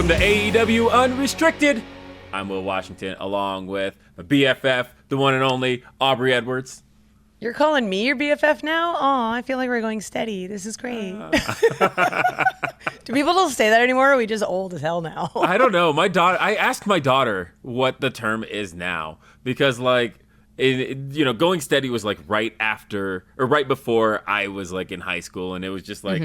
Welcome to AEW Unrestricted. I'm Will Washington, along with my BFF, the one and only Aubrey Edwards. You're calling me your BFF now? Oh, I feel like we're going steady. This is great. Do people still say that anymore? Or are we just old as hell now? I don't know. I asked my daughter what the term is now because, going steady was like right after or right before I was like in high school, and it was just like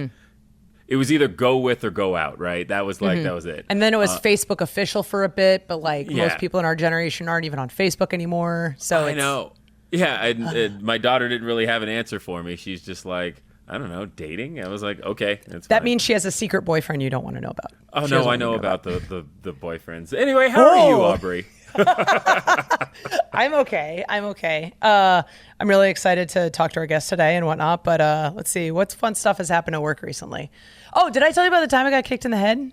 it was either go with or go out, right? That was like that was it. And then it was Facebook official for a bit, but most people in our generation aren't even on Facebook anymore. So I know. Yeah, and my daughter didn't really have an answer for me. She's just like, I don't know, dating? I was like, okay, that's that fine. Means she has a secret boyfriend you don't want to know about. Oh, no, I know about the boyfriends. Anyway, how are you, Aubrey? I'm okay. I'm really excited to talk to our guest today and whatnot, but let's see. What fun stuff has happened at work recently? Oh, did I tell you about the time I got kicked in the head?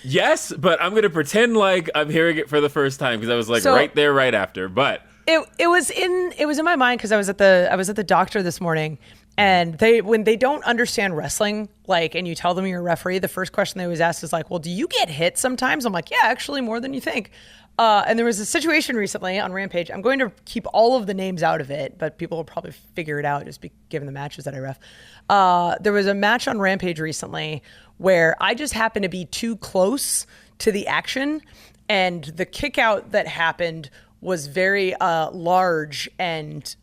Yes, but I'm going to pretend like I'm hearing it for the first time because I was like right there, right after, but... It was in my mind because I was at the doctor this morning, and when they don't understand wrestling, and you tell them you're a referee, the first question they always ask is like, well, do you get hit sometimes? I'm like, yeah, actually more than you think. And there was a situation recently on Rampage. I'm going to keep all of the names out of it, but people will probably figure it out just given the matches that I ref. There was a match on Rampage recently where I just happened to be too close to the action, and the kick out that happened was very large and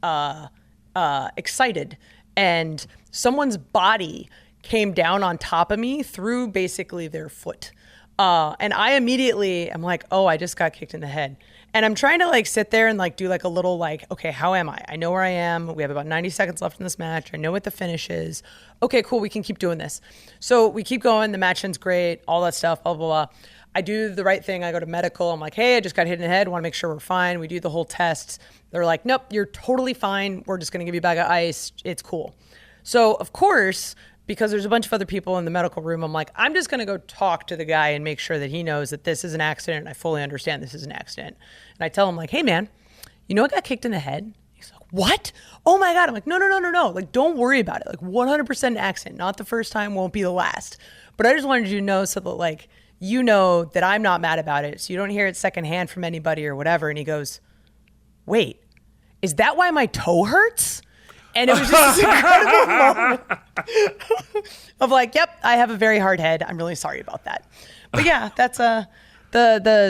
excited, and someone's body came down on top of me through basically their foot. And I immediately am like, oh, I just got kicked in the head. And I'm trying to sit there and do a little okay, how am I? I know where I am. We have about 90 seconds left in this match. I know what the finish is. Okay, cool. We can keep doing this. So we keep going. The match ends great. All that stuff, blah, blah, blah. I do the right thing. I go to medical. I'm like, hey, I just got hit in the head. Want to make sure we're fine. We do the whole test. They're like, nope, you're totally fine. We're just going to give you a bag of ice. It's cool. So, of course, because there's a bunch of other people in the medical room, I'm like, I'm just going to go talk to the guy and make sure that he knows that this is an accident. I fully understand this is an accident. And I tell him, hey, man, you know I got kicked in the head? He's like, what? Oh, my God. I'm like, no. Don't worry about it. 100% an accident. Not the first time, won't be the last. But I just wanted you to know so that, you know that I'm not mad about it, so you don't hear it secondhand from anybody or whatever. And he goes, wait, is that why my toe hurts? And it was just this incredible moment of yep, I have a very hard head. I'm really sorry about that. But yeah, that's the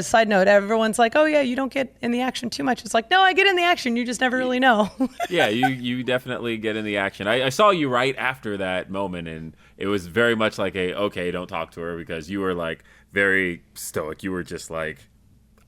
side note. Everyone's like, oh yeah, you don't get in the action too much. It's like, no, I get in the action. You just never really know. Yeah, you definitely get in the action. I saw you right after that moment, and it was very much okay, don't talk to her, because you were very stoic. You were just I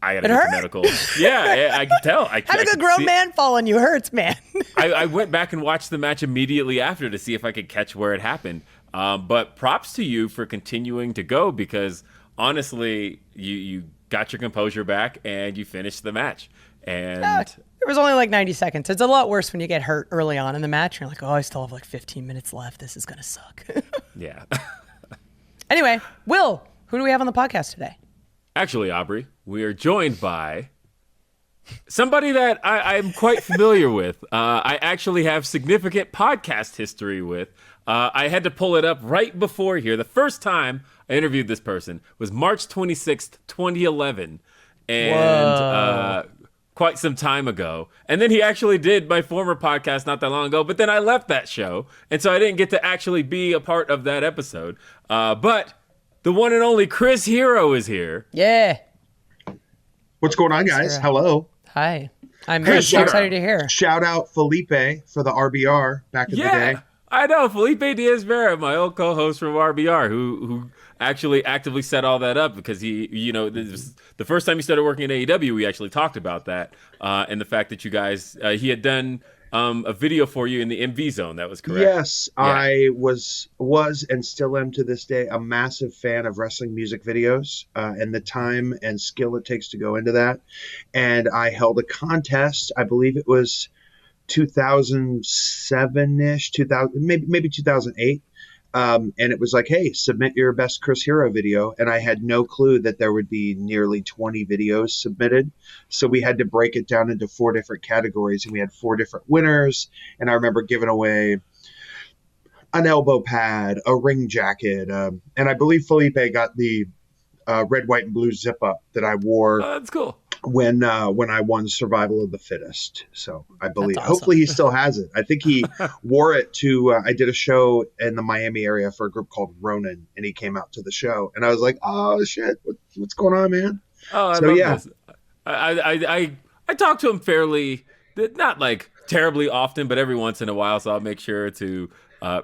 gotta get to medical. Yeah, I could tell. Having a grown man fall on you hurts, man. I went back and watched the match immediately after to see if I could catch where it happened. But props to you for continuing to go, because honestly, you got your composure back and you finished the match. And it was only 90 seconds. It's a lot worse when you get hurt early on in the match. You're like, oh, I still have 15 minutes left. This is gonna suck. Yeah. Anyway, Will, who do we have on the podcast today? Actually, Aubrey, we are joined by somebody that I'm quite familiar with. I actually have significant podcast history with. I had to pull it up right before here. The first time I interviewed this person was March 26th, 2011. And quite some time ago. And then he actually did my former podcast not that long ago, but then I left that show. And so I didn't get to actually be a part of that episode. But the one and only Chris Hero is here. Yeah. What's going on, guys? Hello. Hi. I'm very excited to hear. Shout out Felipe for the RBR back in the day. I know, Felipe Diaz-Vera, my old co-host from RBR, who actually actively set all that up, because he, the first time he started working at AEW, we actually talked about that, and the fact that you guys, he had done a video for you in the MV zone. That was correct. Yes, yeah. I was and still am to this day a massive fan of wrestling music videos and the time and skill it takes to go into that. And I held a contest. I believe it was 2007-ish, maybe 2008. And it was hey, submit your best Chris Hero video. And I had no clue that there would be nearly 20 videos submitted. So we had to break it down into 4 different categories, and we had 4 different winners. And I remember giving away an elbow pad, a ring jacket. And I believe Felipe got the red, white, and blue zip up that I wore Oh, that's cool. when I won Survival of the Fittest. So I believe, That's awesome. hopefully he still has it. I think he wore it to, I did a show in the Miami area for a group called Ronin, and he came out to the show, and I was like, oh shit, what's going on, man? Oh, I love this. I talk to him fairly, not like terribly often, but every once in a while. So I'll make sure to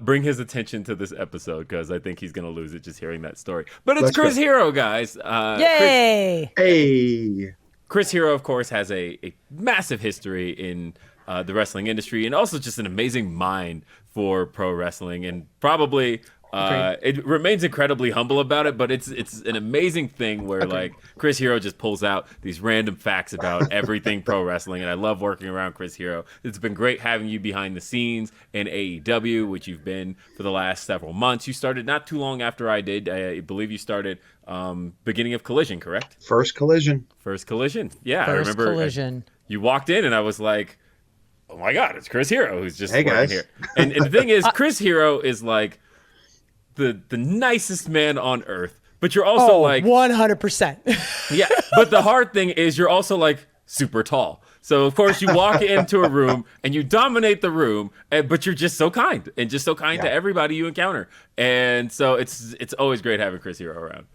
bring his attention to this episode because I think he's going to lose it just hearing that story. But it's Chris Hero, guys. Yay! Hey. Chris Hero, of course, has a massive history in the wrestling industry and also just an amazing mind for pro wrestling, and probably it remains incredibly humble about it, but it's an amazing thing where like Chris Hero just pulls out these random facts about everything pro wrestling, and I love working around Chris Hero. It's been great having you behind the scenes in AEW, which you've been for the last several months. You started not too long after I did. I believe you started beginning of Collision, correct? First Collision. Yeah, I remember Collision. You walked in and I was like, oh my God, it's Chris Hero who's just working guys. here. And the thing is, Chris Hero is like the nicest man on earth, but you're also like 100%. yeah. But the hard thing is you're also like super tall. So of course you walk into a room and you dominate the room, but you're just so kind and just so kind to everybody you encounter. And so it's always great having Chris Hero around.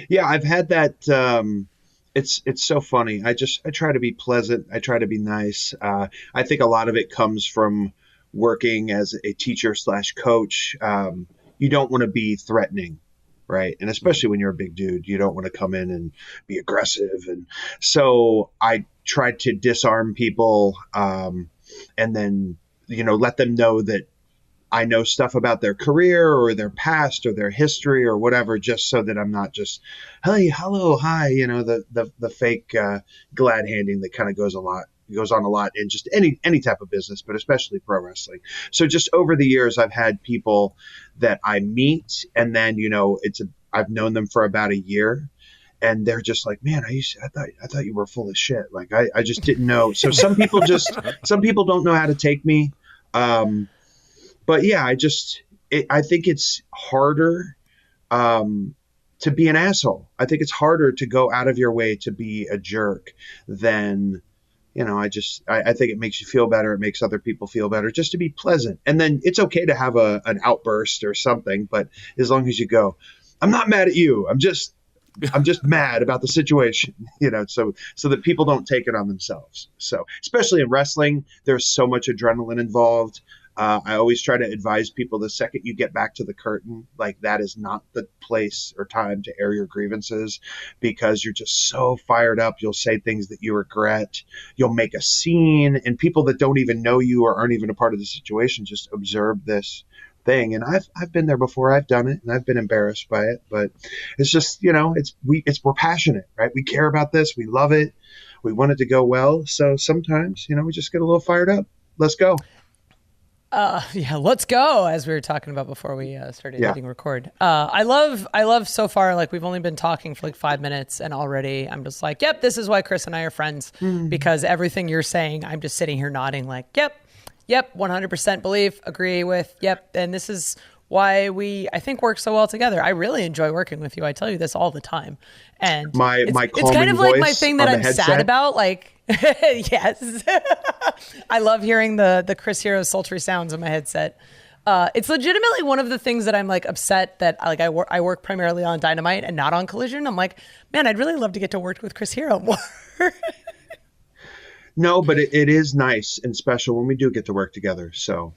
Yeah, I've had that. It's so funny. I try to be pleasant. I try to be nice. I think a lot of it comes from working as a teacher / coach. You don't want to be threatening, right? And especially when you're a big dude, you don't want to come in and be aggressive. And so I try to disarm people, and then let them know that I know stuff about their career or their past or their history or whatever, just so that I'm not just, hey, hello, hi, the fake glad handing that kind of goes on a lot in just any type of business, but especially pro wrestling. So just over the years, I've had people that I meet, and then I've known them for about a year, and they're just like, man, I thought you were full of shit. Like I just didn't know. So some people don't know how to take me. But yeah, I think it's harder to be an asshole. I think it's harder to go out of your way to be a jerk than, I think it makes you feel better. It makes other people feel better just to be pleasant. And then it's okay to have an outburst or something, but as long as you go, I'm not mad at you. I'm just mad about the situation, so that people don't take it on themselves. So especially in wrestling, there's so much adrenaline involved. I always try to advise people the second you get back to the curtain, like that is not the place or time to air your grievances, because you're just so fired up. You'll say things that you regret. You'll make a scene, and people that don't even know you or aren't even a part of the situation just observe this thing. And I've been there before. I've done it, and I've been embarrassed by it. But it's just, we're passionate, right? We care about this. We love it. We want it to go well. So sometimes, we just get a little fired up. Let's go. Yeah, let's go. As we were talking about before we started hitting record. I love so far, like we've only been talking for like 5 minutes and already I'm just like, yep, this is why Chris and I are friends, because everything you're saying, I'm just sitting here nodding like, yep, 100% believe, agree with, yep. And this is why we, I think, work so well together. I really enjoy working with you. I tell you this all the time. And my it's kind of like my thing that I'm sad about. Like, yes, I love hearing the Chris Hero sultry sounds in my headset. It's legitimately one of the things that I'm like upset that I work primarily on Dynamite and not on Collision. I'm like, man, I'd really love to get to work with Chris Hero more. No, but it is nice and special when we do get to work together. So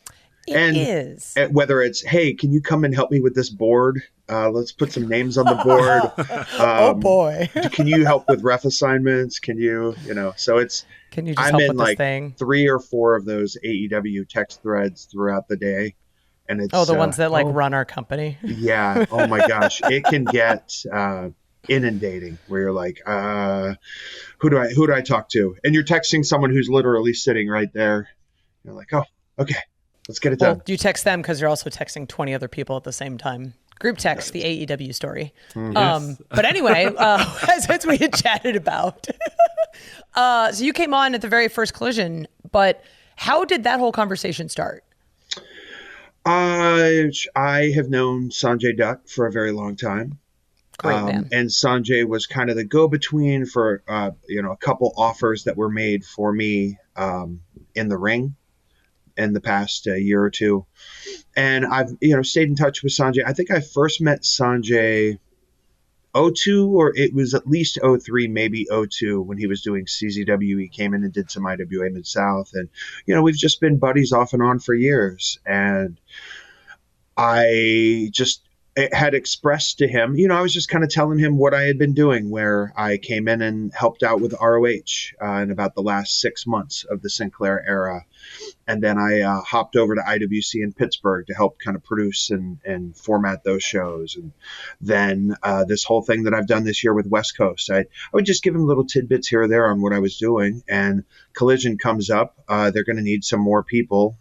it is. Whether it's, hey, can you come and help me with this board? Let's put some names on the board. Oh boy. Can you help with ref assignments? Can you, so it's, can you just I'm help in with like this thing? 3 or 4 of those AEW text threads throughout the day. And it's the ones that run our company. Yeah. Oh my gosh. It can get inundating where you're like, who do I talk to? And you're texting someone who's literally sitting right there. You're like, oh, okay, let's get it done. Well, you text them because you're also texting 20 other people at the same time. Group text, the AEW story. Yes. But anyway, as we had chatted about. So you came on at the very first Collision, but how did that whole conversation start? I have known Sonjay Dutt for a very long time. Great man. And Sonjay was kind of the go-between for, a couple offers that were made for me in the ring in the past year or two. And I've, stayed in touch with Sonjay. I think I first met Sonjay '02, or it was at least '03, maybe '02 when he was doing CZW. He came in and did some IWA Mid-South. And, we've just been buddies off and on for years. And I just had expressed to him, I was just kind of telling him what I had been doing, where I came in and helped out with ROH in about the last 6 months of the Sinclair era. And then I hopped over to IWC in Pittsburgh to help kind of produce and format those shows. And then this whole thing that I've done this year with West Coast, I would just give him little tidbits here or there on what I was doing. And Collision comes up. They're going to need some more people.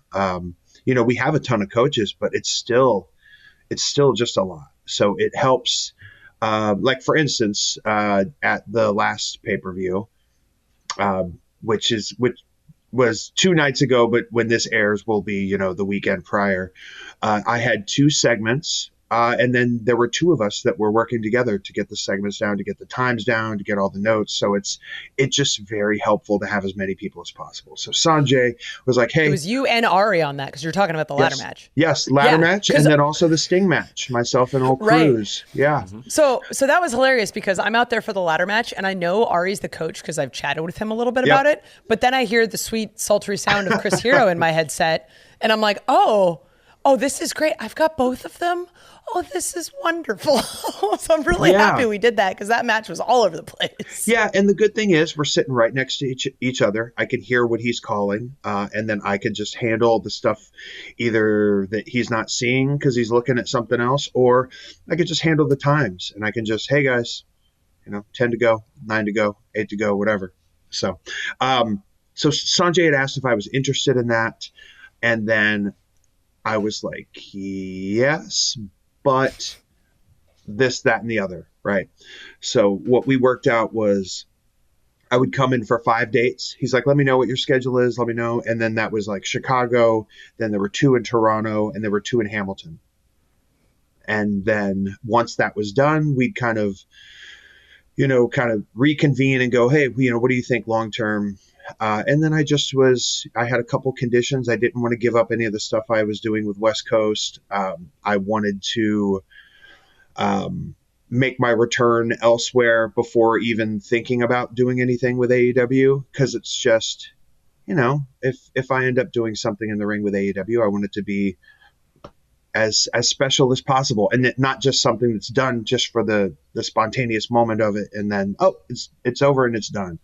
We have a ton of coaches, but it's still just a lot. So it helps. Like, for instance, at the last pay-per-view, which was 2 nights ago, but when this airs will be, the weekend prior, I had 2 segments. And then there were 2 of us that were working together to get the segments down, to get the times down, to get all the notes. So it's just very helpful to have as many people as possible. So Sonjay was like, hey. It was you and Ari on that, because you're talking about the ladder match. Yes, ladder match, and then also the Sting match, myself and old Cruz. Right. Yeah. Mm-hmm. So that was hilarious, because I'm out there for the ladder match, and I know Ari's the coach because I've chatted with him a little bit about it. But then I hear the sweet, sultry sound of Chris Hero in my headset, and I'm like, oh, this is great. I've got both of them. Oh, this is wonderful. So I'm really happy we did that, because that match was all over the place. Yeah, and the good thing is we're sitting right next to each other. I can hear what he's calling, and then I can just handle the stuff either that he's not seeing because he's looking at something else, or I could just handle the times, and I can just, hey, guys, 10 to go, 9 to go, 8 to go, whatever. So Sonjay had asked if I was interested in that, and then I was like, yes, but this, that, and the other, right? So what we worked out was I would come in for 5 dates. He's like, let me know what your schedule is. Let me know. And then that was like Chicago. Then there were 2 in Toronto, and there were 2 in Hamilton. And then once that was done, we'd kind of reconvene and go, hey, what do you think long term? And then I had a couple conditions. I didn't want to give up any of the stuff I was doing with West Coast. I wanted to make my return elsewhere before even thinking about doing anything with AEW, because it's just, if I end up doing something in the ring with AEW, I want it to be as special as possible, and not just something that's done just for the spontaneous moment of it, and then it's over and it's done.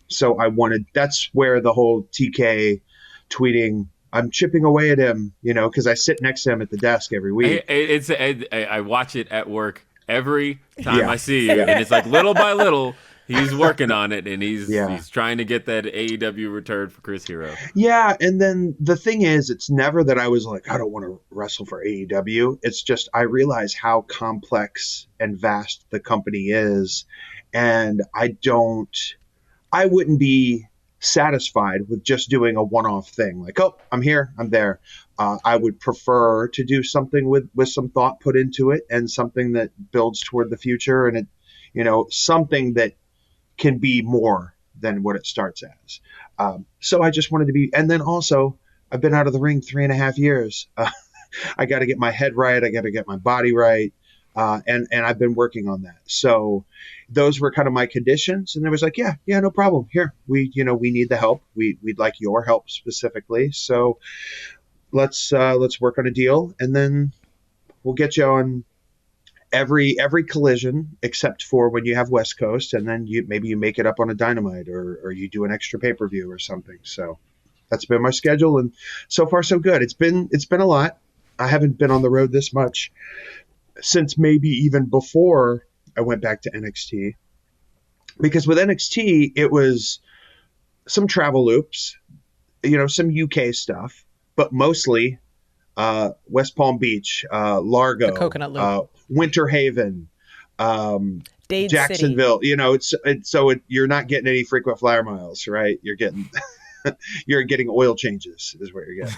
So that's where the whole TK tweeting, I'm chipping away at him, because I sit next to him at the desk every week. I watch it at work every time I see you, and it's like little by little. He's working on it, and he's trying to get that AEW return for Chris Hero. Yeah, and then the thing is, it's never that I was like, I don't want to wrestle for AEW. It's just I realize how complex and vast the company is, and I wouldn't be satisfied with just doing a one-off thing. Like, oh, I'm here, I'm there. I would prefer to do something with some thought put into it, and something that builds toward the future, and something that can be more than what it starts as. So I just wanted to be, and then also I've been out of the ring 3.5 years. I got to get my head right. I got to get my body right. And I've been working on that. So those were kind of my conditions. And there was like, yeah, no problem. Here, we need the help. We'd like your help specifically. So let's work on a deal, and then we'll get you on every Collision except for when you have West Coast, and then maybe you make it up on a Dynamite, or you do an extra pay-per-view or something. So that's been my schedule, and so far so good. It's been a lot. I haven't been on the road this much since maybe even before I went back to NXT, because with NXT it was some travel loops, some UK stuff, but mostly West Palm Beach, Largo, the Coconut Loop, Winter Haven, Dade Jacksonville. City. You're not getting any frequent flyer miles, right? You're getting you're getting oil changes is what you're getting.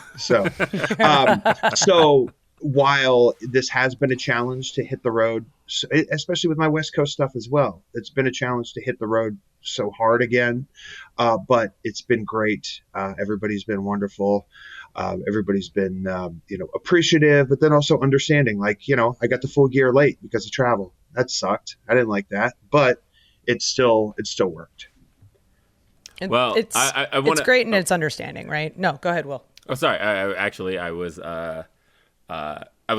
So while this has been a challenge to hit the road, especially with my West Coast stuff as well, it's been a challenge to hit the road so hard again. But it's been great. Everybody's been wonderful. Everybody's been, appreciative, but then also understanding. Like, I got the full gear late because of travel. That sucked. I didn't like that, but it still worked. Well, it's I wanna, it's great and it's understanding, right? No, go ahead, Will. Oh, sorry. I was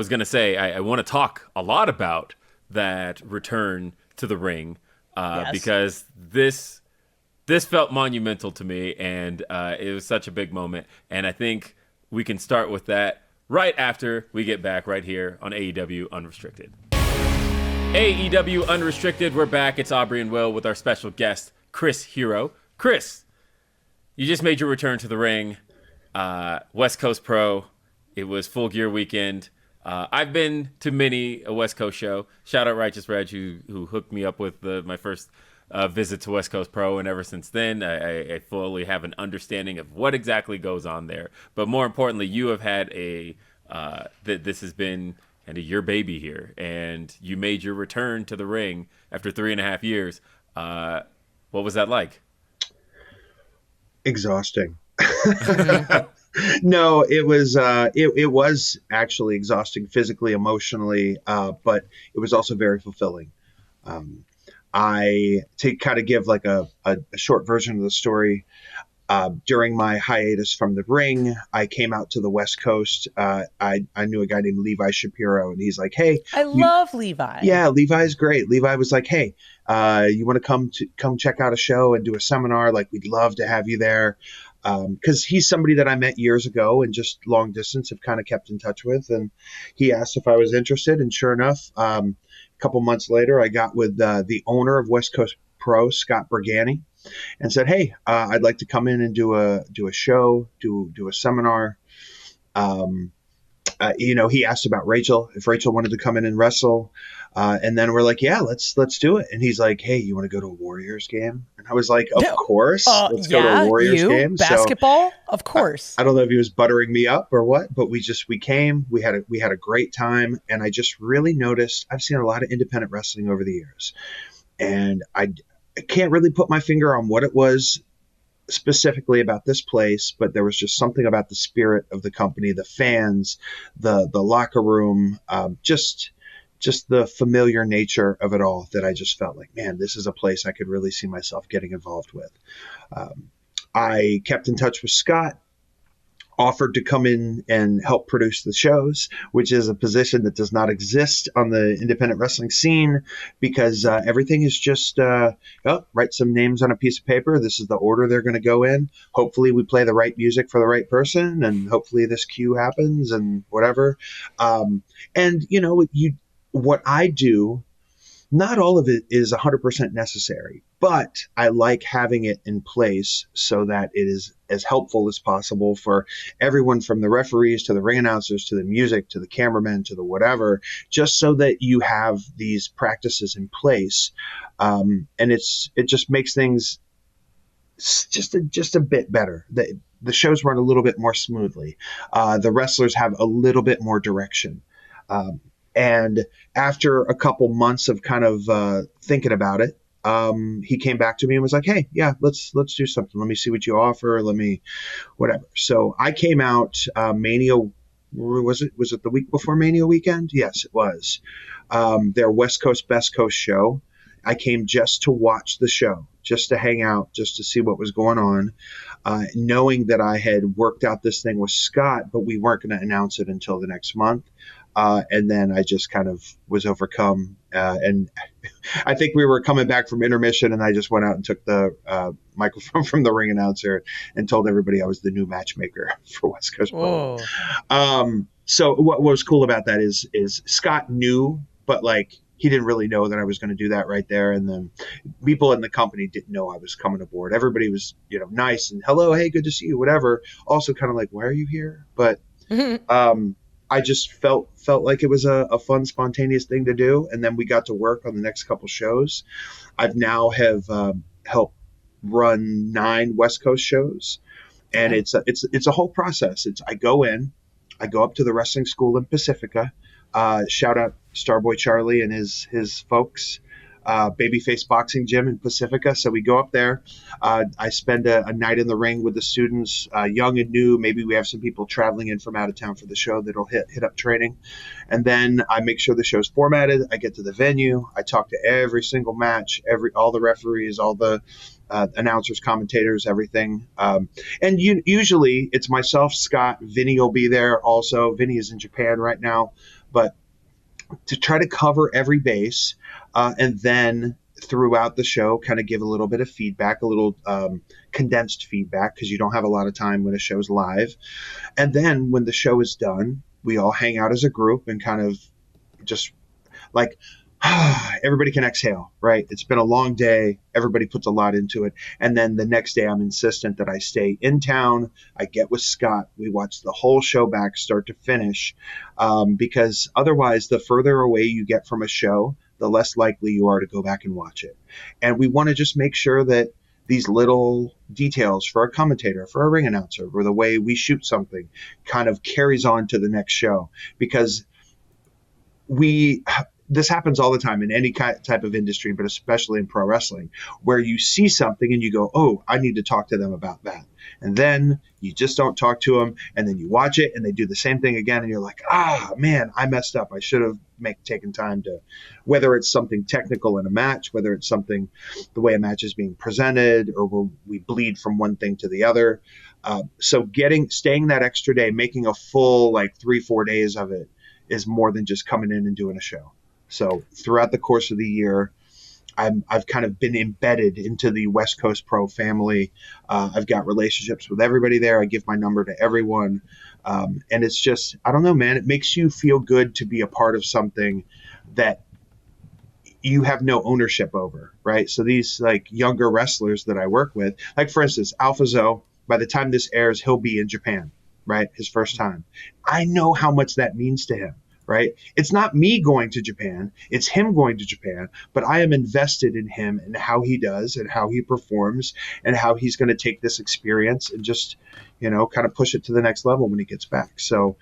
gonna say I want to talk a lot about that return to the ring Yes. because this felt monumental to me, and it was such a big moment. And I think we can start with that right after we get back right here on AEW Unrestricted. AEW Unrestricted, we're back. It's Aubrey and Will with our special guest, Chris Hero. Chris, you just made your return to the ring. West Coast Pro. It was Full Gear weekend. I've been to many a West Coast show. Shout out Righteous Reg, who hooked me up with my first visit to West Coast Pro, and ever since then, I fully have an understanding of what exactly goes on there. But more importantly, you have had this has been your baby here, and you made your return to the ring after 3.5 years. What was that like? Exhausting. No, it was it was actually exhausting physically, emotionally, but it was also very fulfilling. To kind of give like a short version of the story. During my hiatus from the ring, I came out to the West Coast. I knew a guy named Levi Shapiro, and he's like, "Hey, I love Levi." Yeah, Levi's great. Levi was like, "Hey, you want to come check out a show and do a seminar? Like, we'd love to have you there." Because he's somebody that I met years ago and just long distance have kind of kept in touch with. And he asked if I was interested. And sure enough, a couple months later, I got with the owner of West Coast Pro, Scott Bergani, and said, "Hey, I'd like to come in and do a show, do a seminar." He asked about Rachel, if Rachel wanted to come in and wrestle. And then we're like, yeah, let's do it. And he's like, "Hey, you want to go to a Warriors game?" And I was like, "Of course, let's go to a Warriors game." Basketball, of course. I don't know if he was buttering me up or what, but we came, we had a great time. And I just really noticed, I've seen a lot of independent wrestling over the years, and I can't really put my finger on what it was specifically about this place, but there was just something about the spirit of the company, the fans, the locker room, just the familiar nature of it all, that I just felt like, man, this is a place I could really see myself getting involved with. I kept in touch with Scott, offered to come in and help produce the shows, which is a position that does not exist on the independent wrestling scene, because everything is just write some names on a piece of paper. This is the order they're going to go in. Hopefully we play the right music for the right person, and hopefully this cue happens and whatever. What I do, not all of it is 100% necessary, but I like having it in place so that it is as helpful as possible for everyone, from the referees to the ring announcers to the music to the cameramen to the whatever, just so that you have these practices in place. And it just makes things just a bit better. The shows run a little bit more smoothly. The wrestlers have a little bit more direction. And after a couple months of kind of thinking about it, he came back to me and was like, "Hey, yeah, let's do something. Let me see what you offer. Let me, whatever." So I came out Mania. Was it the week before Mania weekend? Yes, it was. Their West Coast Best Coast show. I came just to watch the show, just to hang out, just to see what was going on, knowing that I had worked out this thing with Scott, but we weren't going to announce it until the next month. And then I just kind of was overcome. And I think we were coming back from intermission, and I just went out and took the microphone from the ring announcer and told everybody I was the new matchmaker for West Coast Pro. So what was cool about that is Scott knew, but like, he didn't really know that I was going to do that right there. And then people in the company didn't know I was coming aboard. Everybody was, nice and hello, hey, good to see you, whatever. Also kind of like, why are you here? But I just felt like it was a fun, spontaneous thing to do. And then we got to work on the next couple shows. I've now have helped run 9 West Coast shows, and it's a whole process. I go in, I go up to the wrestling school in Pacifica. Shout out Starboy Charlie and his folks. Babyface Boxing Gym in Pacifica. So we go up there. I spend a night in the ring with the students, young and new. Maybe we have some people traveling in from out of town for the show that'll hit up training. And then I make sure the show's formatted. I get to the venue. I talk to every single match, all the referees, all the announcers, commentators, everything. And usually it's myself, Scott, Vinny will be there also. Vinny is in Japan right now. But to try to cover every base, and then throughout the show, kind of give a little bit of feedback, a little condensed feedback, because you don't have a lot of time when a show's live. And then when the show is done, we all hang out as a group and kind of just like, everybody can exhale, right? It's been a long day. Everybody puts a lot into it. And then the next day, I'm insistent that I stay in town. I get with Scott. We watch the whole show back, start to finish, because otherwise, the further away you get from a show, the less likely you are to go back and watch it. And we want to just make sure that these little details for a commentator, for a ring announcer, or the way we shoot something kind of carries on to the next show, because this happens all the time in any type of industry, but especially in pro wrestling, where you see something and you go, oh, I need to talk to them about that. And then you just don't talk to them. And then you watch it and they do the same thing again. And you're like, man, I messed up. I should have taken time to, whether it's something technical in a match, whether it's something, the way a match is being presented, or where we bleed from one thing to the other. So staying that extra day, making a full 3-4 days of it is more than just coming in and doing a show. So throughout the course of the year, I've kind of been embedded into the West Coast Pro family. I've got relationships with everybody there. I give my number to everyone. And it's just, I don't know, man, it makes you feel good to be a part of something that you have no ownership over, right? So these younger wrestlers that I work with, for instance, Alpha Zoe, by the time this airs, he'll be in Japan, right? His first time. I know how much that means to him. Right? It's not me going to Japan. It's him going to Japan, but I am invested in him and how he does and how he performs and how he's going to take this experience and just, kind of push it to the next level when he gets back. So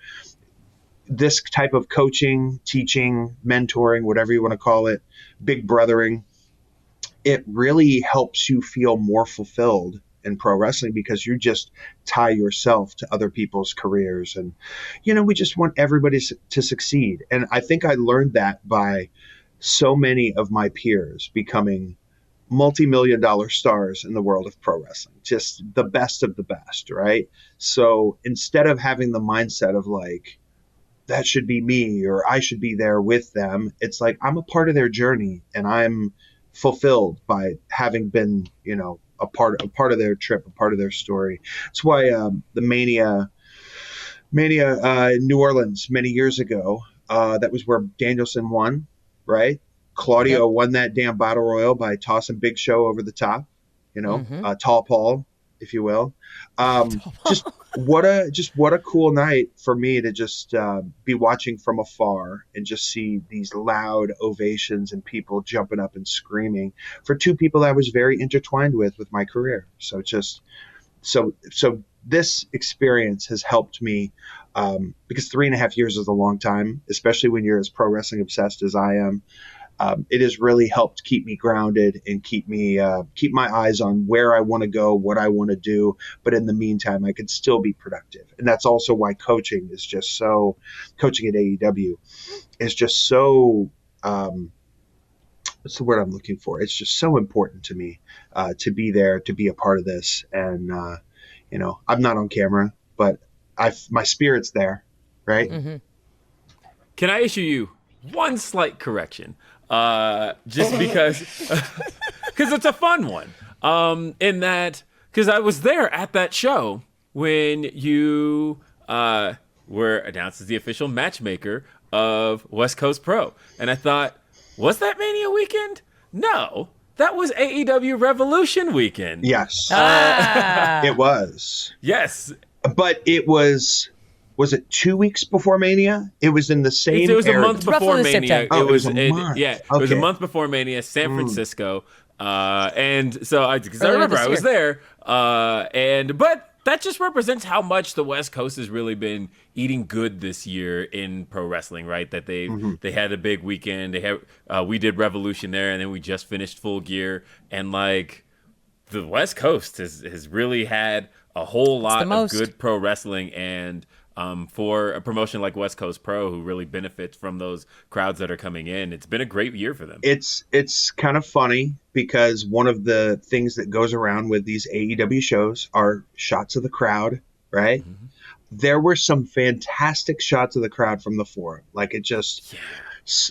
this type of coaching, teaching, mentoring, whatever you want to call it, big brothering, it really helps you feel more fulfilled in pro wrestling, because you just tie yourself to other people's careers. And, we just want everybody to succeed. And I think I learned that by so many of my peers becoming multi-million-dollar stars in the world of pro wrestling, just the best of the best, right? So instead of having the mindset of that should be me, or I should be there with them, it's I'm a part of their journey, and I'm fulfilled by having been, a part of their trip, a part of their story. That's why the Mania in New Orleans many years ago, that was where Danielson won, right? Claudio won that damn battle royal by tossing Big Show over the top, Tall Paul, if you will. Just what a cool night for me to just be watching from afar and just see these loud ovations and people jumping up and screaming for two people that I was very intertwined with my career. So so this experience has helped me, because 3.5 years is a long time, especially when you're as pro wrestling obsessed as I am. It has really helped keep me grounded and keep my eyes on where I want to go, what I want to do. But in the meantime, I could still be productive. And that's also why coaching at AEW is just so, what's the word I'm looking for? It's just so important to me, to be there, to be a part of this. And, I'm not on camera, but my spirit's there. Right. Mm-hmm. Can I issue you one slight correction? Just because it's a fun one. In that, because I was there at that show when you were announced as the official matchmaker of West Coast Pro. And I thought, was that Mania weekend? No, that was AEW Revolution weekend. Yes. It was. Yes. But it was it 2 weeks before Mania? It was in the same It was area. a month before Mania. Oh, it was a month. It was a month before Mania, San Francisco. And so I remember I was there. But that just represents how much the West Coast has really been eating good this year in pro wrestling, right? That they had a big weekend. They had we did Revolution there, and then we just finished Full Gear, and like the West Coast has really had a whole lot of good pro wrestling, and for a promotion like West Coast Pro, who really benefits from those crowds that are coming in, it's been a great year for them. It's kind of funny because one of the things that goes around with these AEW shows are shots of the crowd, right? Mm-hmm. There were some fantastic shots of the crowd from the forum. Like it just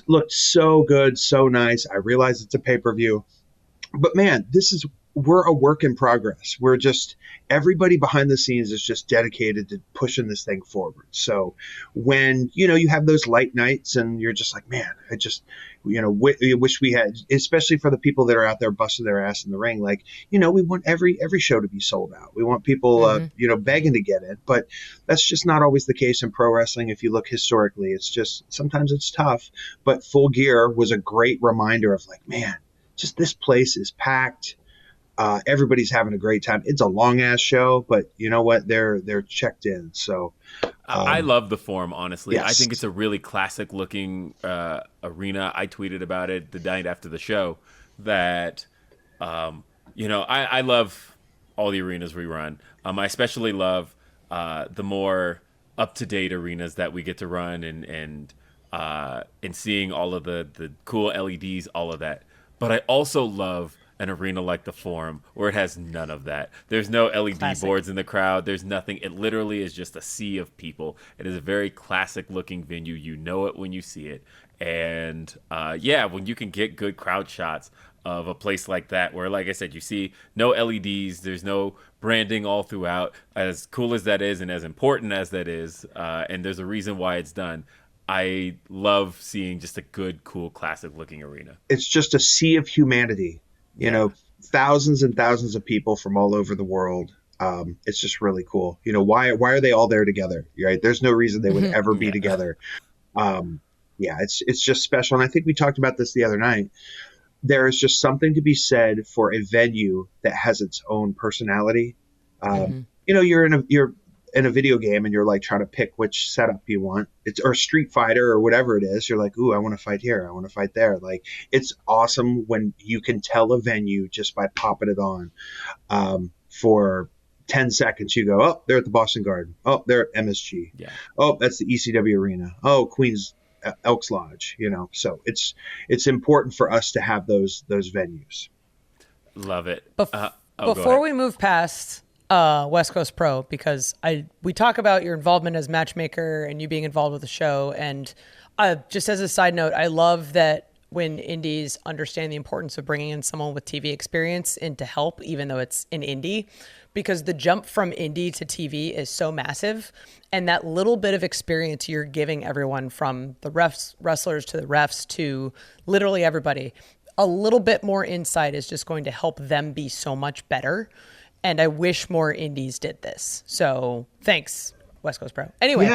looked so good, so nice. I realize it's a pay-per-view, but man, we're a work in progress. We're just, everybody behind the scenes is just dedicated to pushing this thing forward. So when, you have those light nights and you're just like, man, I just, wish we had, especially for the people that are out there busting their ass in the ring. Like, we want every show to be sold out. We want people, begging to get in, but that's just not always the case in pro wrestling. If you look historically, it's just, sometimes it's tough, but Full Gear was a great reminder of like, man, just this place is packed. Everybody's having a great time. It's a long ass show, but you know what? They're checked in. So I love the Forum, honestly. Yes. I think it's a really classic looking arena. I tweeted about it the night after the show that, I love all the arenas we run. I especially love the more up to date arenas that we get to run and seeing all of the cool LEDs, all of that. But I also love an arena like the Forum where it has none of that. There's no LED boards in the crowd. There's nothing. It literally is just a sea of people. It is a very classic looking venue. You know it when you see it. And when you can get good crowd shots of a place like that where, like I said, you see no LEDs, there's no branding all throughout, as cool as that is and as important as that is, and there's a reason why it's done. I love seeing just a good, cool, classic looking arena. It's just a sea of humanity. Thousands and thousands of people from all over the world. It's just really cool. Why are they all there together? Right? There's no reason they would ever be together. It's just special. And I think we talked about this the other night. There is just something to be said for a venue that has its own personality. You're in a video game and you're like trying to pick which setup you want. Or Street Fighter or whatever it is. You're like, ooh, I want to fight here. I want to fight there. Like, it's awesome when you can tell a venue just by popping it on for 10 seconds. You go, oh, they're at the Boston Garden. Oh, they're at MSG. Yeah. Oh, that's the ECW arena. Oh, Queens Elks Lodge. So it's important for us to have those venues. Love it. Before we move past West Coast Pro, because we talk about your involvement as matchmaker and you being involved with the show, and just as a side note, I love that when indies understand the importance of bringing in someone with TV experience in to help, even though it's an indie, because the jump from indie to TV is so massive, and that little bit of experience you're giving everyone, from the wrestlers to the refs to literally everybody, a little bit more insight is just going to help them be so much better. And I wish more indies did this. So thanks, West Coast Pro. Anyway,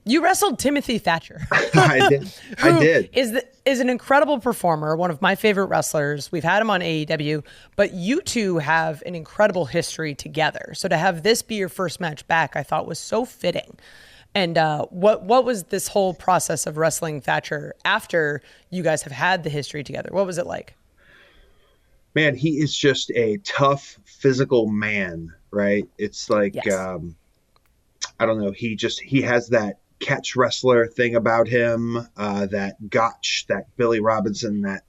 you wrestled Timothy Thatcher. I did. Is an incredible performer, one of my favorite wrestlers. We've had him on AEW, but you two have an incredible history together. So to have this be your first match back, I thought was so fitting. And what was this whole process of wrestling Thatcher after you guys have had the history together? What was it like? Man, he is just a tough physical man, right? It's like, yes. I don't know. He has that catch wrestler thing about him, that gotch, that Billy Robinson,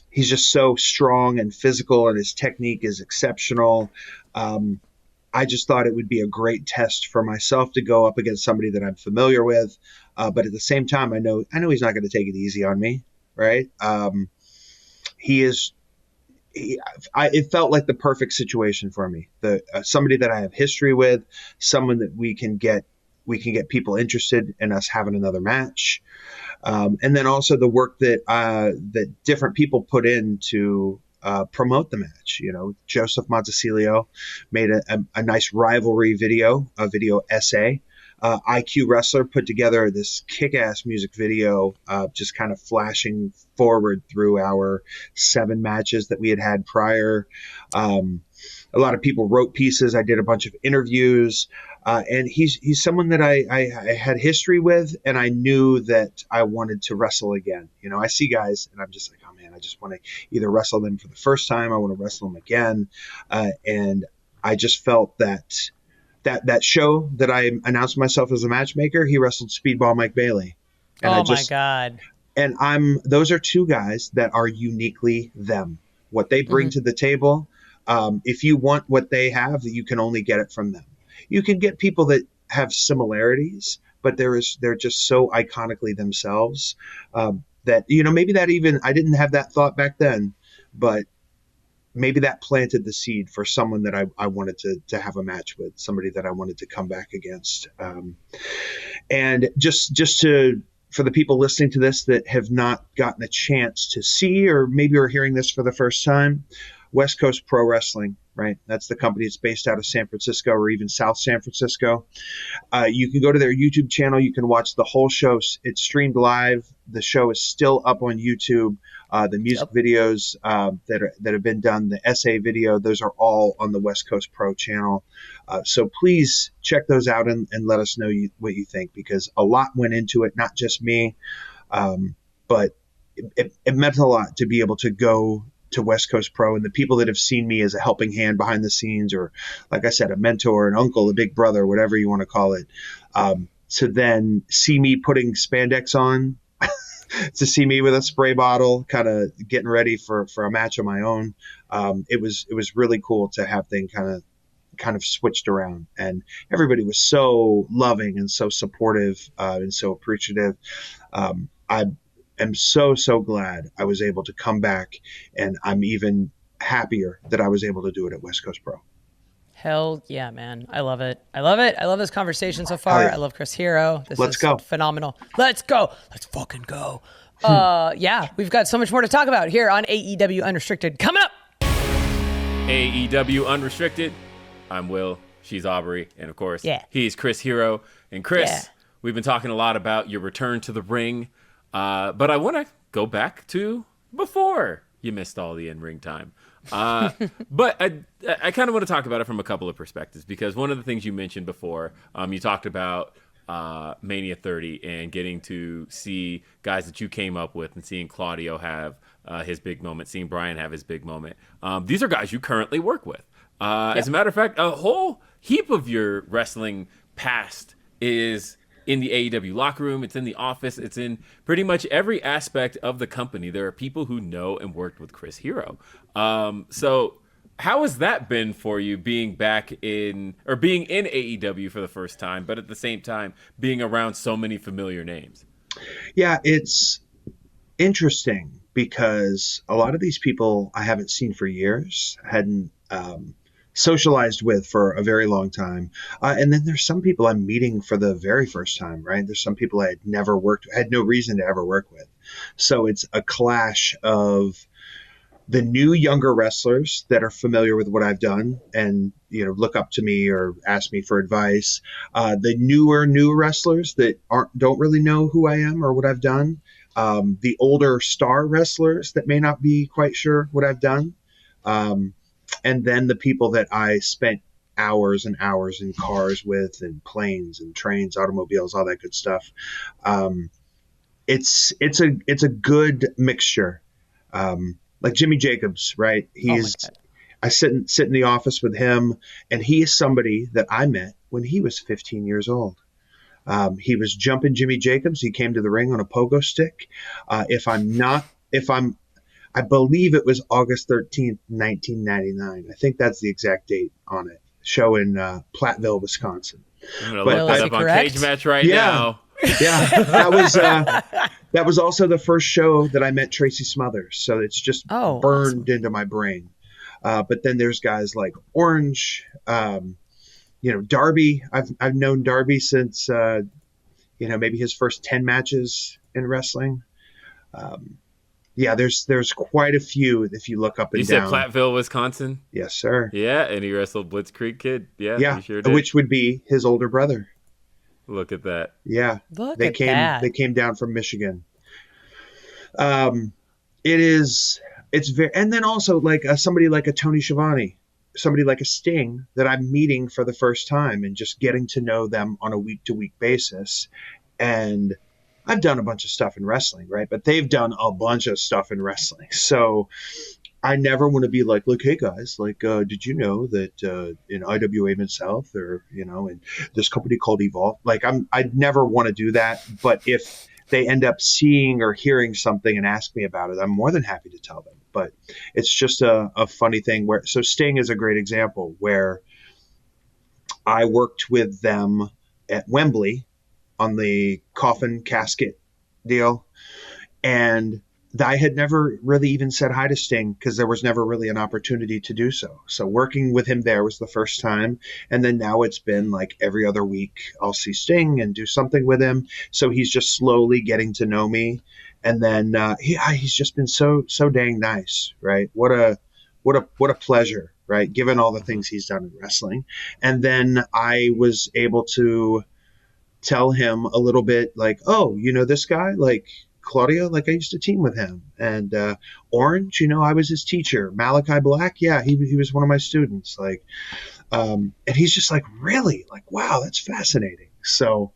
he's just so strong and physical, and his technique is exceptional. I just thought it would be a great test for myself to go up against somebody that I'm familiar with. But at the same time, I know he's not going to take it easy on me. Right. It felt like the perfect situation for me. Somebody that I have history with, someone that we can get people interested in us having another match. And then also the work that different people put in to promote the match. Joseph Montecilio made a nice rivalry video, a video essay. IQ Wrestler put together this kick-ass music video, just kind of flashing forward through our 7 matches that we had prior. A lot of people wrote pieces. I did a bunch of interviews, and he's someone that I had history with, and I knew that I wanted to wrestle again. You know, I see guys, and I'm just like, oh man, I just want to either wrestle them for the first time, I want to wrestle them again, and I just felt that show that I announced myself as a matchmaker, he wrestled Speedball Mike Bailey. And my God. And those are 2 guys that are uniquely them. What they bring to the table, if you want what they have, you can only get it from them. You can get people that have similarities, but they're just so iconically themselves, that, you know, maybe that even, I didn't have that thought back then, but maybe that planted the seed for someone that I wanted to have a match with, somebody that I wanted to come back against. And just for the people listening to this that have not gotten a chance to see, or maybe are hearing this for the first time, West Coast Pro Wrestling, right? That's the company that's based out of San Francisco or even South San Francisco. You can go to their YouTube channel. You can watch the whole show. It's streamed live. The show is still up on YouTube. The music videos that have been done, the essay video, those are all on the West Coast Pro channel. So please check those out and let us know what you think, because a lot went into it, not just me, but it meant a lot to be able to go to West Coast Pro, and the people that have seen me as a helping hand behind the scenes, or like I said, a mentor, an uncle, a big brother, whatever you want to call it, to then see me putting spandex on, to see me with a spray bottle, kind of getting ready for a match of my own. It was really cool to have things kind of switched around, and everybody was so loving and so supportive, and so appreciative. I'm so glad I was able to come back, and I'm even happier that I was able to do it at West Coast Pro. Hell yeah, man. I love it. I love this conversation so far. I love Chris Hero. Let's go. Phenomenal. Let's go. Let's fucking go. Yeah, we've got so much more to talk about here on AEW Unrestricted. Coming up. AEW Unrestricted. I'm Will. She's Aubrey. And of course, he's Chris Hero. And Chris, we've been talking a lot about your return to the ring. But I want to go back to before you missed all the in-ring time. But I kind of want to talk about it from a couple of perspectives, because one of the things you mentioned before, you talked about Mania 30 and getting to see guys that you came up with, and seeing Claudio have his big moment, seeing Brian have his big moment. These are guys you currently work with. As a matter of fact, a whole heap of your wrestling past is in the AEW locker room. It's in the office. It's in pretty much every aspect of the company. There are people who know and worked with Chris Hero. So how has that been for you, being back being in AEW for the first time, but at the same time being around so many familiar names? Yeah, it's interesting because a lot of these people I haven't seen for years, hadn't socialized with for a very long time. And then there's some people I'm meeting for the very first time, right? There's some people I had no reason to ever work with. So it's a clash of the new younger wrestlers that are familiar with what I've done and, you know, look up to me or ask me for advice. The new wrestlers that don't really know who I am or what I've done. The older star wrestlers that may not be quite sure what I've done. And then the people that I spent hours and hours in cars with, and planes and trains, automobiles, all that good stuff. It's a good mixture. Like Jimmy Jacobs, right? I sit in the office with him, and he is somebody that I met when he was 15 years old. He was jumping Jimmy Jacobs. He came to the ring on a pogo stick. I believe it was August 13th, 1999. I think that's the exact date on it. Show in Platteville, Wisconsin. I'm going to look that up on Cage Match now. Yeah, that was also the first show that I met Tracy Smothers. So it's just burned into my brain. But then there's guys like Orange, Darby. I've known Darby since, maybe his first 10 matches in wrestling. Yeah, there's quite a few if you look up and down. You said Platteville, Wisconsin? Yes, sir. Yeah, and he wrestled Blitz Creek Kid. Yeah, he sure did. Which would be his older brother. Look at that. Yeah, Look they at came that. they came down from Michigan. Um, it is it's very, and then also like somebody like a Tony Schiavone, somebody like a Sting that I'm meeting for the first time and just getting to know them on a week to week basis. And I've done a bunch of stuff in wrestling, right? But they've done a bunch of stuff in wrestling. So I never want to be like, look, hey guys, like, did you know that in IWA Mid South, or in this company called Evolve, like I'd never want to do that. But if they end up seeing or hearing something and ask me about it, I'm more than happy to tell them. But it's just a funny thing where, so Sting is a great example where I worked with them at Wembley on the coffin casket deal, and I had never really even said hi to Sting because there was never really an opportunity to do so. So working with him there was the first time. And then now it's been like every other week I'll see Sting and do something with him. So he's just slowly getting to know me. And then he's just been so dang nice, right? What a pleasure, right? Given all the things he's done in wrestling. And then I was able to tell him a little bit like, oh, this guy, like Claudio, like I used to team with him. And Orange, I was his teacher. Malachi Black, yeah, he was one of my students. Like, and he's just like, really? Like, wow, that's fascinating. So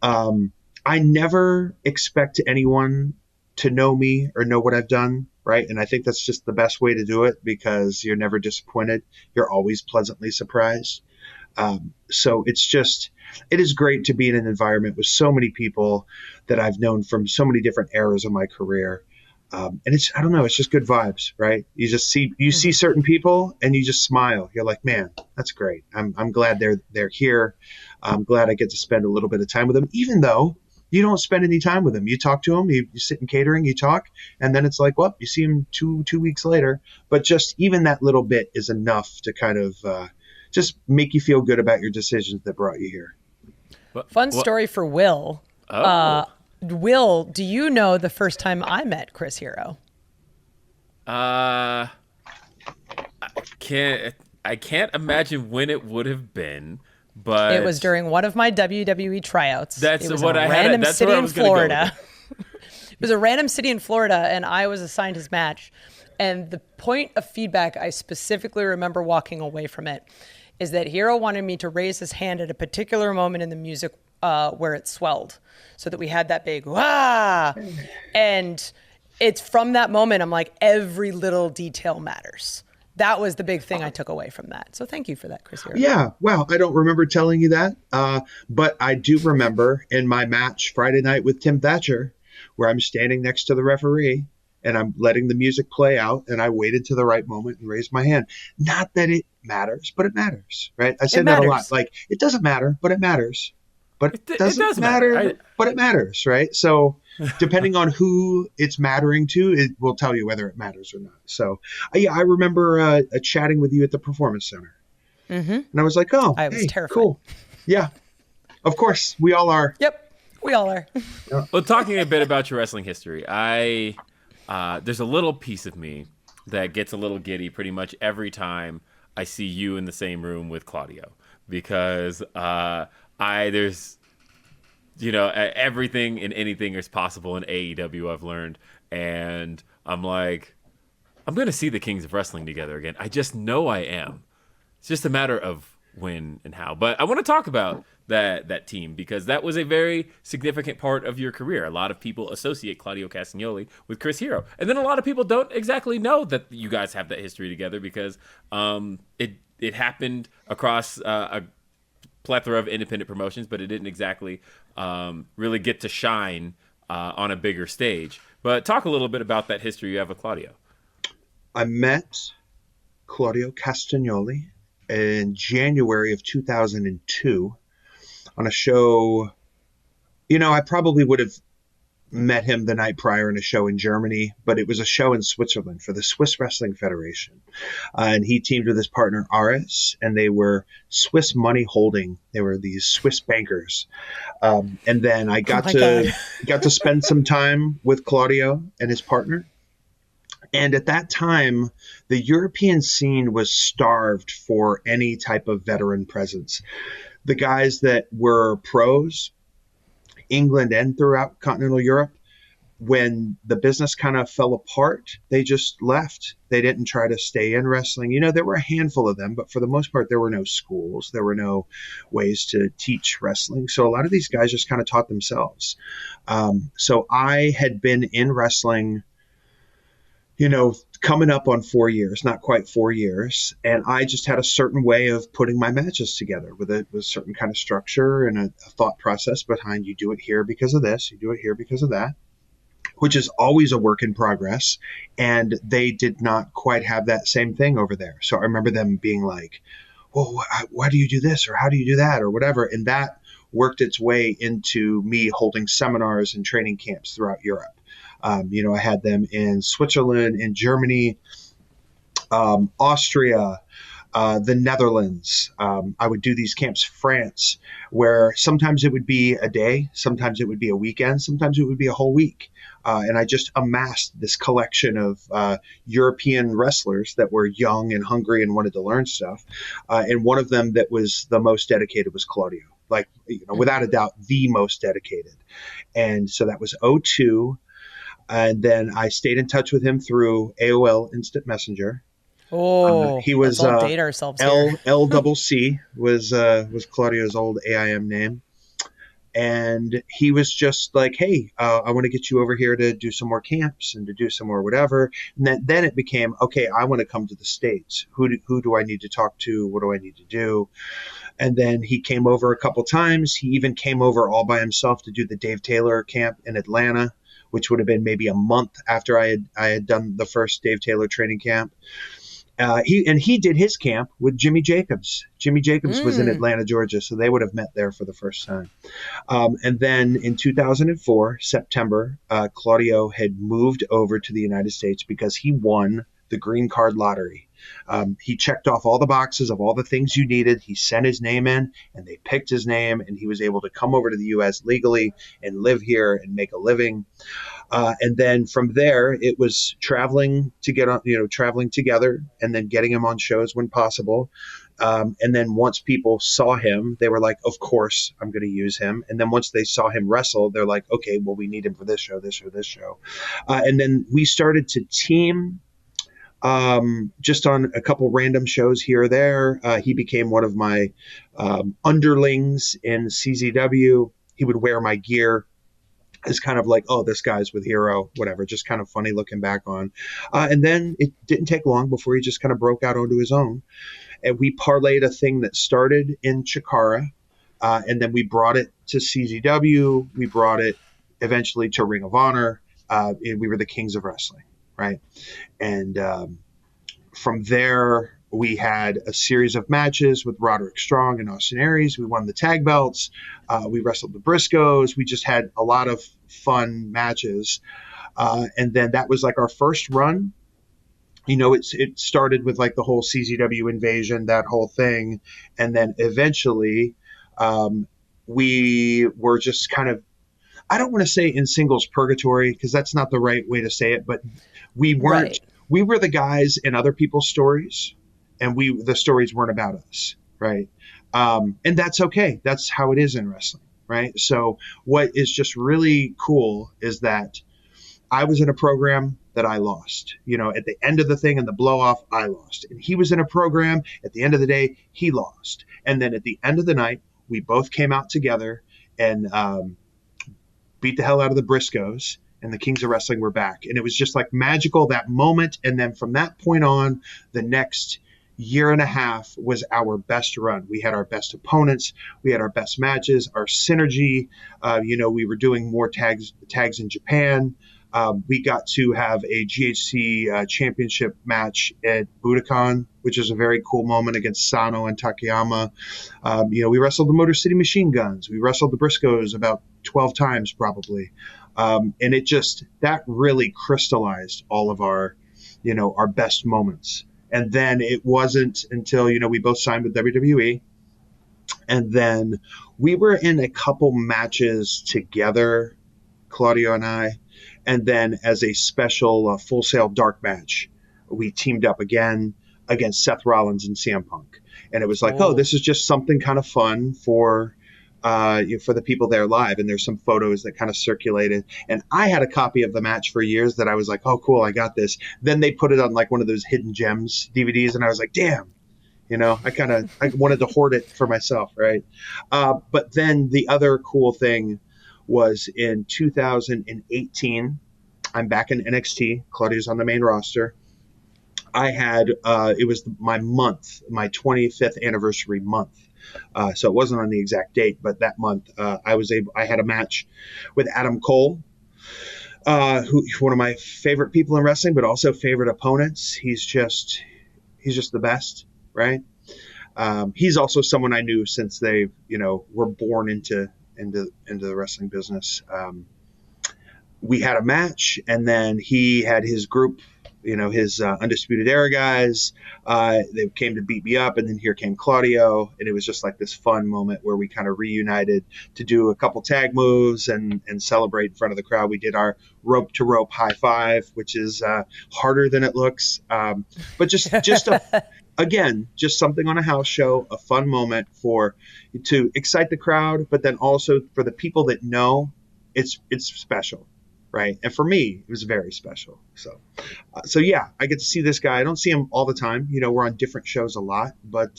I never expect anyone to know me or know what I've done, right? And I think that's just the best way to do it because you're never disappointed. You're always pleasantly surprised. So it is great to be in an environment with so many people that I've known from so many different eras of my career. And I don't know, it's just good vibes, right? You see certain people and you just smile. You're like, man, that's great. I'm glad they're here. I'm glad I get to spend a little bit of time with them, even though you don't spend any time with them. You talk to them, you sit in catering, you talk, and then it's like, well, you see them two weeks later. But just even that little bit is enough to kind of just make you feel good about your decisions that brought you here. Fun story for Will. Oh. Will, do you know the first time I met Chris Hero? I can't imagine when it would have been, but It was during one of my WWE tryouts. That's it was what in a I had. random That's city where I in was gonna go with Florida. It was a random city in Florida, and I was assigned his match. And the point of feedback I specifically remember walking away from it is that Hero wanted me to raise his hand at a particular moment in the music where it swelled, so that we had that big "wah!" And it's from that moment I'm like, every little detail matters. That was the big thing I took away from that. So thank you for that, Chris Hero. Yeah, well, I don't remember telling you that, but I do remember in my match Friday night with Tim Thatcher, where I'm standing next to the referee and I'm letting the music play out, and I waited to the right moment and raised my hand. Not that it matters, but it matters, right? I say that a lot. Like, it doesn't matter, but it matters. But it does matter, but it matters, right? So depending on who it's mattering to, it will tell you whether it matters or not. So yeah, I remember chatting with you at the Performance Center. Mm-hmm. And I was like, oh, I was terrified. Cool. Yeah, of course, we all are. Yep, we all are. Well, talking a bit about your wrestling history, there's a little piece of me that gets a little giddy pretty much every time I see you in the same room with Claudio, because there's everything and anything is possible in AEW, I've learned, and I'm like, I'm gonna see the Kings of Wrestling together again. I just know I am. It's just a matter of when and how. But I want to talk about that team, because that was a very significant part of your career. A lot of people associate Claudio Castagnoli with Chris Hero, and then a lot of people don't exactly know that you guys have that history together, because it happened across a plethora of independent promotions, but it didn't exactly really get to shine on a bigger stage. But talk a little bit about that history you have with Claudio. I met Claudio Castagnoli in January of 2002 on a show. I probably would have met him the night prior in a show in Germany, but it was a show in Switzerland for the Swiss Wrestling Federation. And he teamed with his partner Aris, and they were Swiss Money Holding. They were these Swiss bankers. And then I got to spend some time with Claudio and his partner. And at that time, the European scene was starved for any type of veteran presence. The guys that were pros, England and throughout continental Europe, when the business kind of fell apart, they just left. They didn't try to stay in wrestling. There were a handful of them, but for the most part, there were no schools. There were no ways to teach wrestling. So a lot of these guys just kind of taught themselves. So I had been in wrestling, coming up on 4 years, not quite 4 years. And I just had a certain way of putting my matches together with a certain kind of structure and a thought process behind, you do it here because of this, you do it here because of that, which is always a work in progress. And they did not quite have that same thing over there. So I remember them being like, well, why do you do this? Or how do you do that? Or whatever. And that worked its way into me holding seminars and training camps throughout Europe. I had them in Switzerland, in Germany, Austria, the Netherlands. I would do these camps, France, where sometimes it would be a day, sometimes it would be a weekend, sometimes it would be a whole week. And I just amassed this collection of European wrestlers that were young and hungry and wanted to learn stuff. And one of them that was the most dedicated was Claudio, without a doubt, the most dedicated. And so that was '02. And then I stayed in touch with him through AOL Instant Messenger. He was let's all date ourselves here. LCC was Claudio's old AIM name. And he was just like, hey, I want to get you over here to do some more camps and to do some more whatever. And then it became, okay, I want to come to the States. Who do I need to talk to? What do I need to do? And then he came over a couple times. He even came over all by himself to do the Dave Taylor camp in Atlanta, which would have been maybe a month after I had done the first Dave Taylor training camp. He did his camp with Jimmy Jacobs. Jimmy Jacobs was in Atlanta, Georgia, so they would have met there for the first time. And then in 2004, September, Claudio had moved over to the United States because he won the green card lottery. He checked off all the boxes of all the things you needed. He sent his name in, and they picked his name, and he was able to come over to the U.S. legally and live here and make a living. And then from there, it was traveling together, and then getting him on shows when possible. And then once people saw him, they were like, of course, I'm going to use him. And then once they saw him wrestle, they're like, okay, well, we need him for this show, this show, this show. And then we started to team just on a couple random shows here or there. He became one of my underlings in CZW. He would wear my gear. It's kind of like, oh, this guy's with Hero, whatever, just kind of funny looking back on. And then it didn't take long before he just kind of broke out onto his own. And we parlayed a thing that started in Chikara, and then we brought it to CZW. We brought it eventually to Ring of Honor. We were the kings of wrestling, right? And from there, we had a series of matches with Roderick Strong and Austin Aries. We won the tag belts. We wrestled the Briscoes. We just had a lot of fun matches. And then that was like our first run. It started with like the whole CZW invasion, that whole thing. And then eventually we were just kind of, I don't want to say in singles purgatory because that's not the right way to say it, but we weren't, Right. We were the guys in other people's stories, and the stories weren't about us. Right. And that's okay. That's how it is in wrestling. Right. So what is just really cool is that I was in a program that I lost, at the end of the thing and the blow off, I lost. And he was in a program at the end of the day, he lost. And then at the end of the night, we both came out together and beat the hell out of the Briscoes, and the Kings of Wrestling were back. And it was just like magical, that moment. And then from that point on, the next year and a half was our best run. We had our best opponents. We had our best matches, our synergy. We were doing more tags in Japan. We got to have a GHC championship match at Budokan, which is a very cool moment against Sano and Takayama. We wrestled the Motor City Machine Guns. We wrestled the Briscoes about 12 times probably. And that really crystallized all of our best moments. And then it wasn't until, we both signed with WWE. And then we were in a couple matches together, Claudio and I. And then as a special Full Sail Dark match, we teamed up again. against Seth Rollins and CM Punk. And it was like, Oh. oh, this is just something kind of fun for the people there live. And there's some photos that kind of circulated. And I had a copy of the match for years that I was like, oh, cool, I got this. Then they put it on like one of those hidden gems DVDs. And I was like, damn, I wanted to hoard it for myself. Right. But then the other cool thing was in 2018, I'm back in NXT. Claudio's on the main roster. I had, it was my 25th anniversary month. So it wasn't on the exact date, but that month I had a match with Adam Cole, one of my favorite people in wrestling, but also favorite opponents. He's just the best, right? He's also someone I knew since they, were born into the wrestling business. We had a match, and then he had his group, his Undisputed Era guys. They came to beat me up, and then here came Claudio, and it was just like this fun moment where we kind of reunited to do a couple tag moves and celebrate in front of the crowd. We did our rope to rope high five, which is harder than it looks, but just again, just something on a house show, a fun moment to excite the crowd, but then also for the people that know it's special. Right. And for me, it was very special. So yeah, I get to see this guy. I don't see him all the time. We're on different shows a lot, but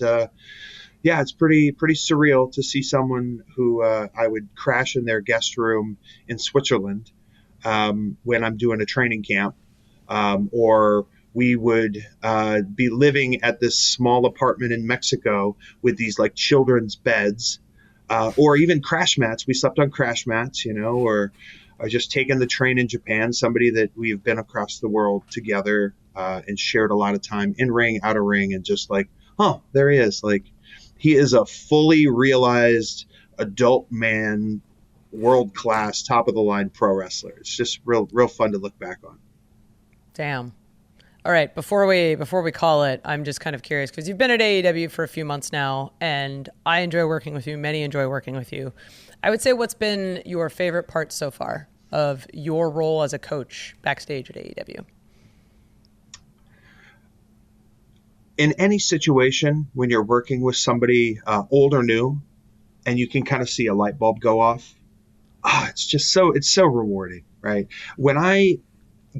yeah, it's pretty surreal to see someone who I would crash in their guest room in Switzerland when I'm doing a training camp, or we would be living at this small apartment in Mexico with these like children's beds, or even crash mats. We slept on crash mats, or just taking the train in Japan, somebody that we've been across the world together and shared a lot of time in ring, out of ring, and just like, oh, there he is. Like, he is a fully realized adult man, world-class, top-of-the-line pro wrestler. It's just real fun to look back on. Damn. All right, before we call it, I'm just kind of curious because you've been at AEW for a few months now, and I enjoy working with you. Many enjoy working with you. I would say, what's been your favorite part so far of your role as a coach backstage at AEW? In any situation, when you're working with somebody old or new, and you can kind of see a light bulb go off, it's so rewarding, right? When I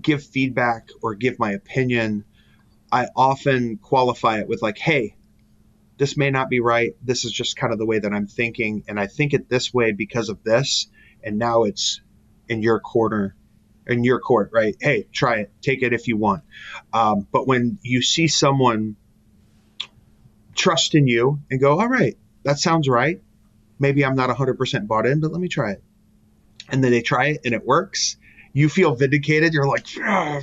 give feedback or give my opinion, I often qualify it with like, hey, this may not be right. This is just kind of the way that I'm thinking. And I think it this way because of this. And now it's in your court, right? Hey, try it. Take it if you want. But when you see someone trust in you and go, all right, that sounds right. Maybe I'm not 100% bought in, but let me try it. And then they try it and it works. You feel vindicated. You're like, yeah,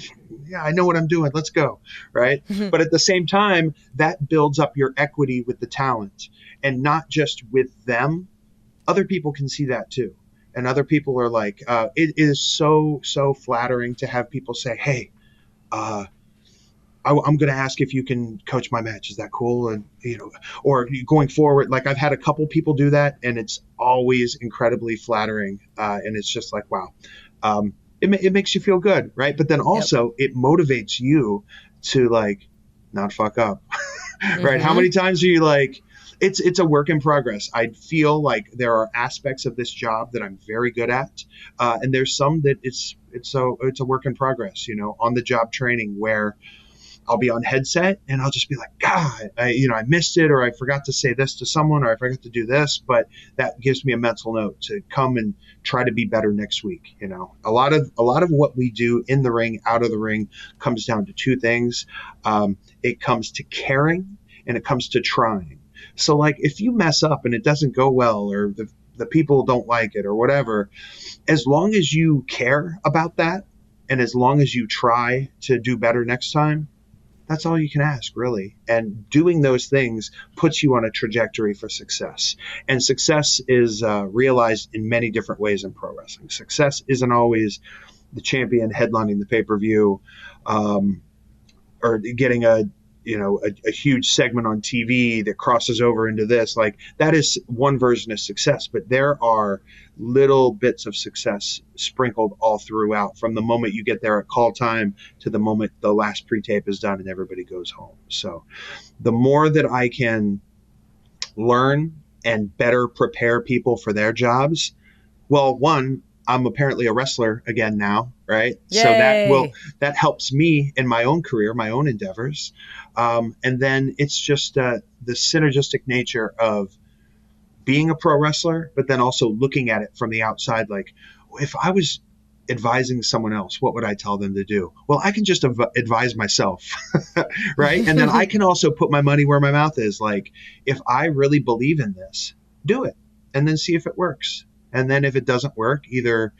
I know what I'm doing. Let's go. Right. Mm-hmm. But at the same time, that builds up your equity with the talent, and not just with them. Other people can see that too. And other people are like, it is so flattering to have people say, hey, I'm going to ask if you can coach my match. Is that cool? And, or going forward, like I've had a couple people do that, and it's always incredibly flattering. And it's just like, wow. It makes you feel good, right? But then also it motivates you to like not fuck up, right? Mm-hmm. How many times are you like, it's a work in progress. I feel like there are aspects of this job that I'm very good at, and there's some that it's a work in progress. On the job training where I'll be on headset and I'll just be like, God, I missed it, or I forgot to say this to someone, or I forgot to do this, but that gives me a mental note to come and try to be better next week. A lot of what we do in the ring, out of the ring, comes down to two things. It comes to caring, and it comes to trying. So like if you mess up and it doesn't go well, or the people don't like it or whatever, as long as you care about that, and as long as you try to do better next time, that's all you can ask, really. And doing those things puts you on a trajectory for success. And success is realized in many different ways in pro wrestling. Success isn't always the champion headlining the pay-per-view, or getting a a huge segment on TV that crosses over into this. Like, that is one version of success, but there are little bits of success sprinkled all throughout, from the moment you get there at call time to the moment the last pre-tape is done and everybody goes home. So the more that I can learn and better prepare people for their jobs, well, one, I'm apparently a wrestler again now, right? Yay. So that helps me in my own career, my own endeavors. And then it's just the synergistic nature of being a pro wrestler, but then also looking at it from the outside. Like, if I was advising someone else, what would I tell them to do? Well, I can just advise myself, right? And then I can also put my money where my mouth is. Like, if I really believe in this, do it, and then see if it works. And then if it doesn't work, either,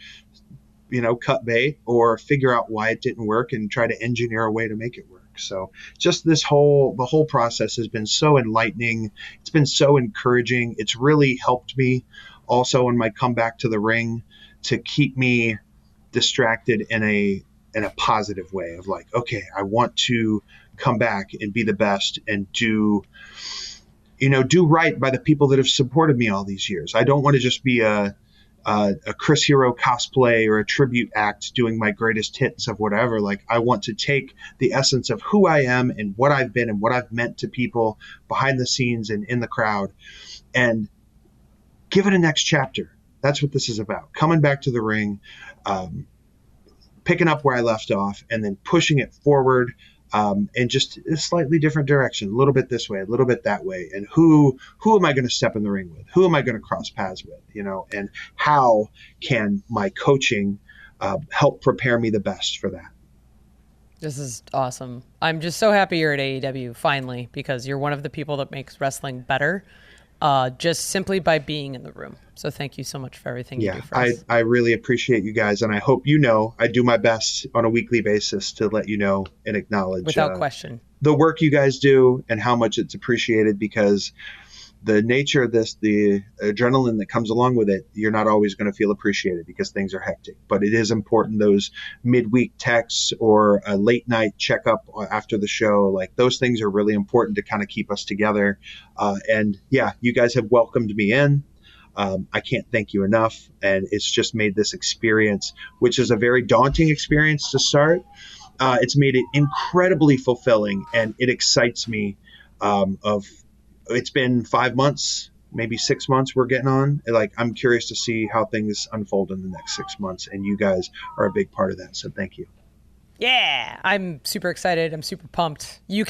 cut bait or figure out why it didn't work and try to engineer a way to make it work. So just the whole process has been so enlightening. It's been so encouraging. It's really helped me also in my comeback to the ring to keep me distracted in a positive way of like, okay, I want to come back and be the best and do right by the people that have supported me all these years. I don't want to just be a Chris Hero cosplay or a tribute act doing my greatest hits of whatever. Like, I want to take the essence of who I am and what I've been and what I've meant to people behind the scenes and in the crowd and give it a next chapter. That's what this is about. Coming back to the ring, picking up where I left off and then pushing it forward. And just a slightly different direction, a little bit this way, a little bit that way. And who am I going to step in the ring with? Who am I going to cross paths with? And how can my coaching help prepare me the best for that? This is awesome. I'm just so happy you're at AEW finally, because you're one of the people that makes wrestling better, just simply by being in the room. So thank you so much for everything you do for us. I really appreciate you guys. And I hope I do my best on a weekly basis to let you know and acknowledge without question the work you guys do and how much it's appreciated, because the nature of this, the adrenaline that comes along with it, you're not always going to feel appreciated because things are hectic. But it is important, those midweek texts or a late night checkup after the show, like those things are really important to kind of keep us together. And yeah, you guys have welcomed me in. I can't thank you enough. And it's just made this experience, which is a very daunting experience to start. It's made it incredibly fulfilling, and it excites me. It's been 5 months, maybe 6 months we're getting on. Like, I'm curious to see how things unfold in the next 6 months, and you guys are a big part of that. So thank you. Yeah, I'm super excited. I'm super pumped. You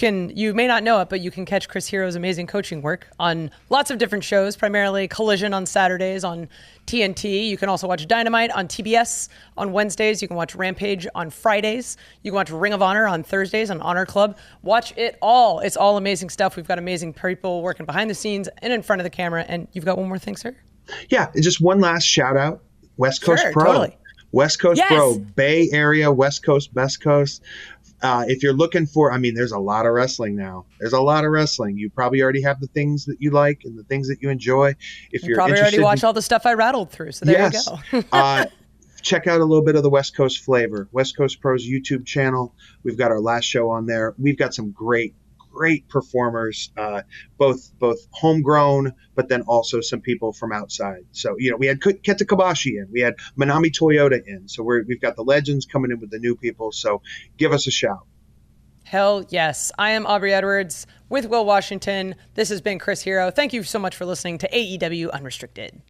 may not know it, but you can catch Chris Hero's amazing coaching work on lots of different shows, primarily Collision on Saturdays on TNT. You can also watch Dynamite on TBS on Wednesdays. You can watch Rampage on Fridays. You can watch Ring of Honor on Thursdays on Honor Club. Watch it all. It's all amazing stuff. We've got amazing people working behind the scenes and in front of the camera. And you've got one more thing, sir? Yeah, just one last shout out. West Coast Sure, Pro. Totally. West Coast Yes. Pro, Bay Area, West Coast, Best Coast. If you're looking for, there's a lot of wrestling now. There's a lot of wrestling. You probably already have the things that you like and the things that you enjoy. If you're probably already interested watched all the stuff I rattled through. So there yes. you go. Check out a little bit of the West Coast flavor. West Coast Pro's YouTube channel. We've got our last show on there. We've got some great performers, both homegrown, but then also some people from outside. So, we had Kenta Kobashi in, we had Manami Toyota in. So we've got the legends coming in with the new people. So give us a shout. Hell yes. I am Aubrey Edwards with Will Washington. This has been Chris Hero. Thank you so much for listening to AEW Unrestricted.